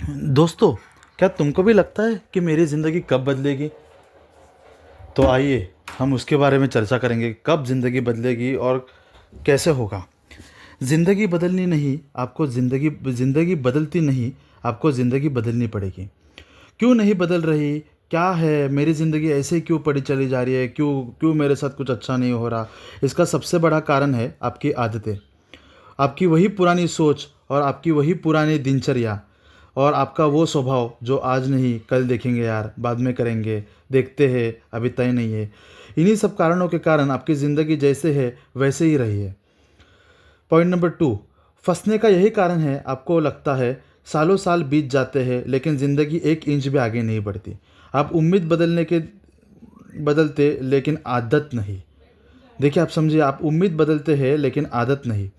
दोस्तों, क्या तुमको भी लगता है कि मेरी ज़िंदगी कब बदलेगी? तो आइए हम उसके बारे में चर्चा करेंगे, कब ज़िंदगी बदलेगी और कैसे होगा। ज़िंदगी बदलनी नहीं, आपको ज़िंदगी ज़िंदगी बदलती नहीं, आपको ज़िंदगी बदलनी पड़ेगी। क्यों नहीं बदल रही? क्या है, मेरी ज़िंदगी ऐसे ही क्यों पड़ी चली जा रही है? क्यों क्यों मेरे साथ कुछ अच्छा नहीं हो रहा? इसका सबसे बड़ा कारण है आपकी आदतें। आपकी वही पुरानी सोच और आपकी वही पुरानी दिनचर्या और आपका वो स्वभाव जो आज नहीं कल देखेंगे यार, बाद में करेंगे, देखते हैं, अभी तय नहीं है। इन्हीं सब कारणों के कारण आपकी ज़िंदगी जैसे है वैसे ही रही है। पॉइंट नंबर टू, फंसने का यही कारण है। आपको लगता है सालों साल बीत जाते हैं लेकिन ज़िंदगी एक इंच भी आगे नहीं बढ़ती। आप उम्मीद बदलते लेकिन आदत नहीं। देखिए, आप समझिए, आप उम्मीद बदलते हैं लेकिन आदत नहीं।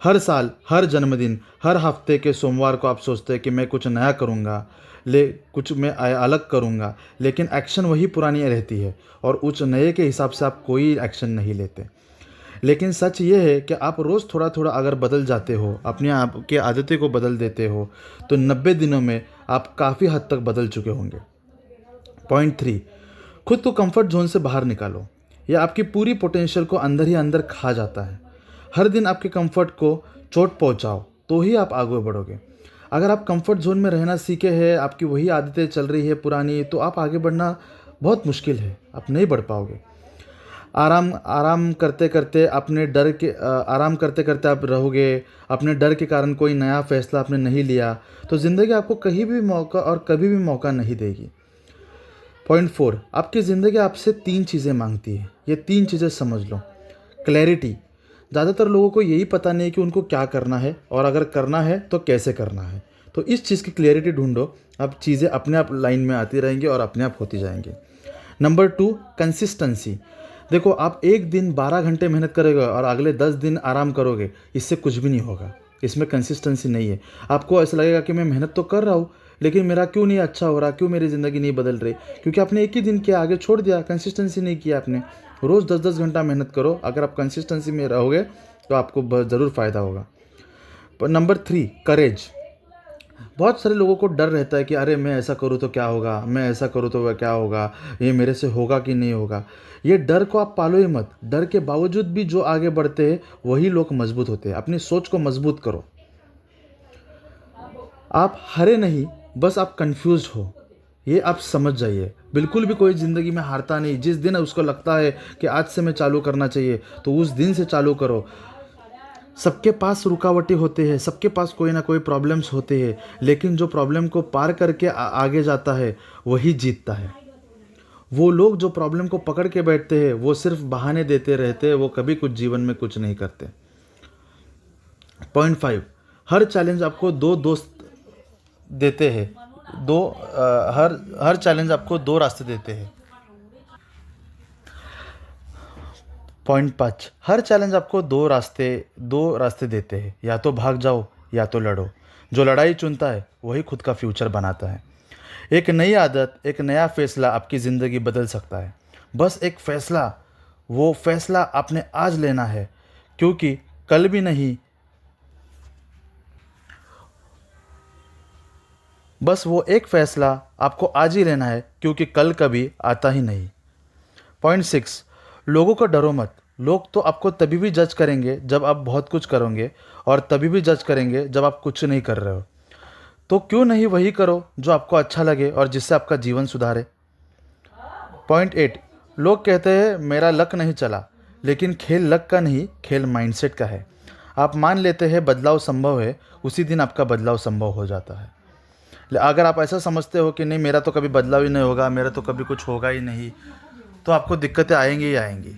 हर साल, हर जन्मदिन, हर हफ्ते के सोमवार को आप सोचते हैं कि मैं कुछ नया करूँगा, ले कुछ मैं अलग करूँगा, लेकिन एक्शन वही पुरानी रहती है और उस नए के हिसाब से आप कोई एक्शन नहीं लेते। लेकिन सच ये है कि आप रोज़ थोड़ा थोड़ा अगर बदल जाते हो, अपने आप की आदतें को बदल देते हो, तो 90 दिनों में आप काफ़ी हद तक बदल चुके होंगे। पॉइंट थ्री, खुद को कंफर्ट जोन से बाहर निकालो। यह आपकी पूरी पोटेंशियल को अंदर ही अंदर खा जाता है। हर दिन आपके कंफर्ट को चोट पहुंचाओ तो ही आप आगे बढ़ोगे। अगर आप कंफर्ट जोन में रहना सीखे हैं, आपकी वही आदतें चल रही है पुरानी, तो आप आगे बढ़ना बहुत मुश्किल है, आप नहीं बढ़ पाओगे। आराम आराम करते करते अपने डर के आराम करते करते आप रहोगे। अपने डर के कारण कोई नया फैसला आपने नहीं लिया, तो ज़िंदगी आपको कहीं भी मौका और कभी भी मौका नहीं देगी। पॉइंट फोर, आपकी ज़िंदगी आपसे तीन चीज़ें मांगती है। ये तीन चीज़ें समझ लो। क्लैरिटी, ज़्यादातर लोगों को यही पता नहीं कि उनको क्या करना है और अगर करना है तो कैसे करना है। तो इस चीज़ की क्लैरिटी ढूंढो, अब चीज़ें अपने आप लाइन में आती रहेंगी और अपने आप होती जाएंगी। Number two, consistency. देखो, आप एक दिन 12 घंटे मेहनत करोगे और अगले 10 दिन आराम करोगे, इससे कुछ भी नहीं होगा। इसमें कंसिस्टेंसी नहीं है। आपको ऐसा लगेगा कि मैं मेहनत तो कर रहा हूँ लेकिन मेरा क्यों नहीं अच्छा हो रहा, क्यों मेरी ज़िंदगी नहीं बदल रही? क्योंकि आपने एक ही दिन किया, आगे छोड़ दिया, कंसिस्टेंसी नहीं किया आपने। रोज़ 10-10 घंटा मेहनत करो, अगर आप कंसिस्टेंसी में रहोगे तो आपको ज़रूर फ़ायदा होगा। पर नंबर थ्री, करेज। बहुत सारे लोगों को डर रहता है कि अरे मैं ऐसा करूँ तो क्या होगा, मैं ऐसा करूँ तो वह क्या होगा, ये मेरे से होगा कि नहीं होगा। ये डर को आप पालो ही मत। डर के बावजूद भी जो आगे बढ़ते हैं वही लोग मजबूत होते हैं। अपनी सोच को मजबूत करो। आप हारे नहीं, बस आप कंफ्यूज हो, ये आप समझ जाइए। बिल्कुल भी कोई ज़िंदगी में हारता नहीं। जिस दिन उसको लगता है कि आज से मैं चालू करना चाहिए, तो उस दिन से चालू करो। सबके पास रुकावटें होते हैं, सबके पास कोई ना कोई प्रॉब्लम्स होते हैं, लेकिन जो प्रॉब्लम को पार करके आगे जाता है वही जीतता है। वो लोग जो प्रॉब्लम को पकड़ के बैठते हैं वो सिर्फ बहाने देते रहते हैं, वो कभी कुछ जीवन में कुछ नहीं करते। पॉइंट फाइव, हर चैलेंज आपको दो दोस्त देते हैं। दो हर हर चैलेंज आपको दो रास्ते देते हैं। पॉइंट पाँच, हर चैलेंज आपको दो रास्ते देते हैं। या तो भाग जाओ या तो लड़ो। जो लड़ाई चुनता है वही खुद का फ्यूचर बनाता है। एक नई आदत, एक नया फैसला आपकी ज़िंदगी बदल सकता है। बस एक फैसला, वो फैसला आपने आज लेना है, क्योंकि कल भी नहीं। बस वो एक फैसला आपको आज ही लेना है, क्योंकि कल कभी आता ही नहीं। पॉइंट सिक्स, लोगों को डरो मत। लोग तो आपको तभी भी जज करेंगे जब आप बहुत कुछ करोगे, और तभी भी जज करेंगे जब आप कुछ नहीं कर रहे हो। तो क्यों नहीं वही करो जो आपको अच्छा लगे और जिससे आपका जीवन सुधारे। पॉइंट एट, लोग कहते हैं मेरा लक नहीं चला, लेकिन खेल लक का नहीं, खेल माइंडसेट का है। आप मान लेते हैं बदलाव संभव है, उसी दिन आपका बदलाव संभव हो जाता है। अगर आप ऐसा समझते हो कि नहीं, मेरा तो कभी बदलाव ही नहीं होगा, मेरा तो कभी कुछ होगा ही नहीं, तो आपको दिक्कतें आएंगी ही आएंगी।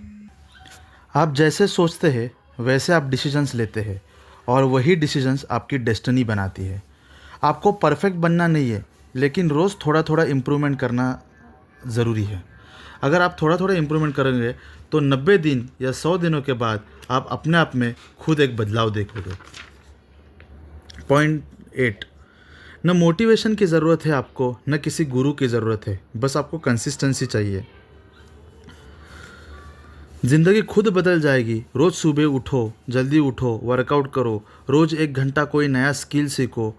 आप जैसे सोचते हैं वैसे आप डिसीजंस लेते हैं, और वही डिसीजंस आपकी डेस्टिनी बनाती है। आपको परफेक्ट बनना नहीं है, लेकिन रोज़ थोड़ा थोड़ा इम्प्रूवमेंट करना ज़रूरी है। अगर आप थोड़ा थोड़ा इम्प्रूवमेंट करेंगे तो 90 दिन या 100 दिनों के बाद आप अपने आप में खुद एक बदलाव देखोगे। पॉइंट एट, न मोटिवेशन की ज़रूरत है आपको, न किसी गुरु की ज़रूरत है, बस आपको कंसिस्टेंसी चाहिए। ज़िंदगी खुद बदल जाएगी। रोज़ सुबह उठो, जल्दी उठो, वर्कआउट करो, रोज़ 1 घंटा कोई नया स्किल सीखो।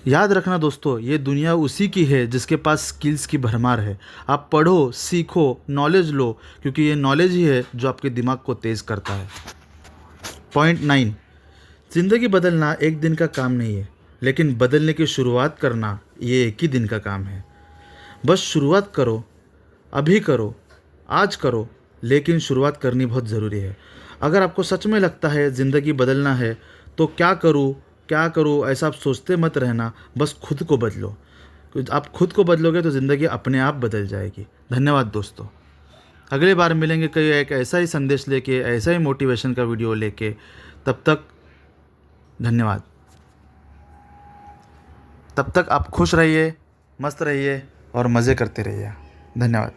याद रखना दोस्तों, ये दुनिया उसी की है जिसके पास स्किल्स की भरमार है। आप पढ़ो, सीखो, नॉलेज लो, क्योंकि ये नॉलेज ही है जो आपके दिमाग को तेज़ करता है। पॉइंट 9, ज़िंदगी बदलना एक दिन का काम नहीं है, लेकिन बदलने की शुरुआत करना ये एक ही दिन का काम है। बस शुरुआत करो, अभी करो, आज करो, लेकिन शुरुआत करनी बहुत ज़रूरी है। अगर आपको सच में लगता है ज़िंदगी बदलना है, तो क्या करूँ ऐसा आप सोचते मत रहना, बस खुद को बदलो। आप खुद को बदलोगे तो ज़िंदगी अपने आप बदल जाएगी। धन्यवाद दोस्तों। अगली बार मिलेंगे कहीं एक ऐसा ही संदेश लेके, ऐसा ही मोटिवेशन का वीडियो लेके। तब तक धन्यवाद। तब तक आप खुश रहिए, मस्त रहिए और मज़े करते रहिए। धन्यवाद।